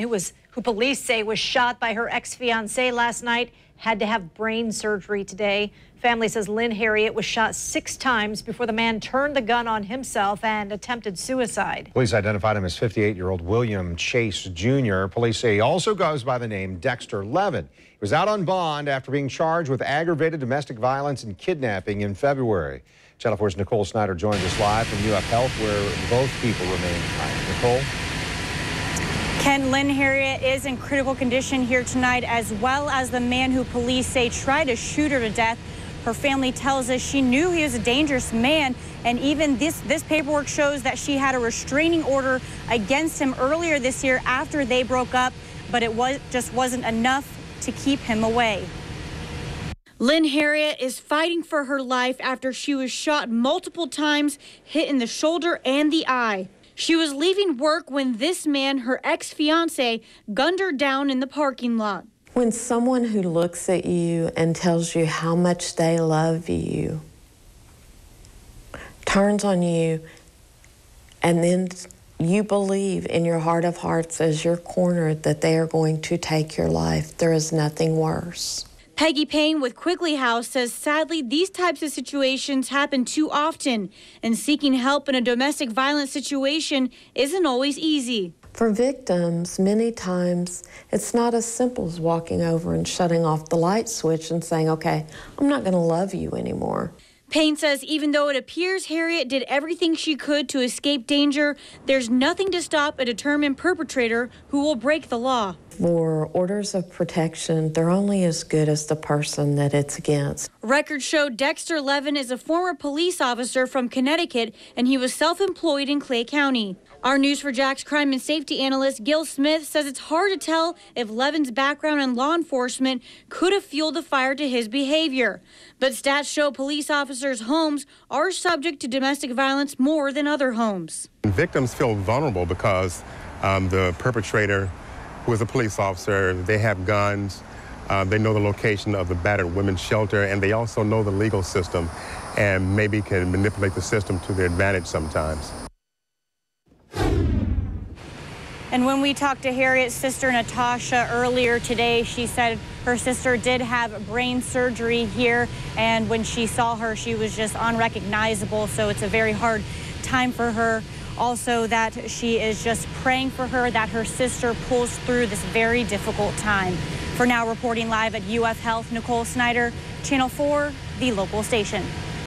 who police say was shot by her ex-fiance last night, had to have brain surgery today. Family says Lynn Herriott was shot 6 times before the man turned the gun on himself and attempted suicide. Police identified him as 58-year-old William Chase Jr. Police say he also goes by the name Dexter Levin. He was out on bond after being charged with aggravated domestic violence and kidnapping in February. Channel 4's Nicole Snyder joins us live from UF Health, where both people remain tonight. Nicole? Ken, Lynn Herriott is in critical condition here tonight, as well as the man who police say tried to shoot her to death. Her family tells us she knew he was a dangerous man, and even this paperwork shows that she had a restraining order against him earlier this year after they broke up, but it just wasn't enough to keep him away. Lynn Herriott is fighting for her life after she was shot multiple times, hit in the shoulder and the eye. She was leaving work when this man, her ex-fiance, gunned her down in the parking lot. When someone who looks at you and tells you how much they love you turns on you, and then you believe in your heart of hearts as you're cornered that they are going to take your life, there is nothing worse. Peggy Payne with Quigley House says sadly these types of situations happen too often, and seeking help in a domestic violence situation isn't always easy. For victims, many times it's not as simple as walking over and shutting off the light switch and saying, okay, I'm not going to love you anymore. Payne says even though it appears Herriott did everything she could to escape danger, there's nothing to stop a determined perpetrator who will break the law. For orders of protection, they're only as good as the person that it's against. Records show Dexter Levin is a former police officer from Connecticut, and he was self-employed in Clay County. Our News4JAX crime and safety analyst Gil Smith says it's hard to tell if Levin's background in law enforcement could have fueled the fire to his behavior. But stats show police officers' homes are subject to domestic violence more than other homes. Victims feel vulnerable because the perpetrator, who is a police officer, they have guns, they know the location of the battered women's shelter, and they also know the legal system and maybe can manipulate the system to their advantage sometimes. And when we talked to Herriott's sister, Natasha, earlier today, she said her sister did have brain surgery here, and when she saw her, she was just unrecognizable, so it's a very hard time for her. Also, that she is just praying for her, that her sister pulls through this very difficult time. For now, reporting live at UF Health, Nicole Snyder, Channel 4, the local station.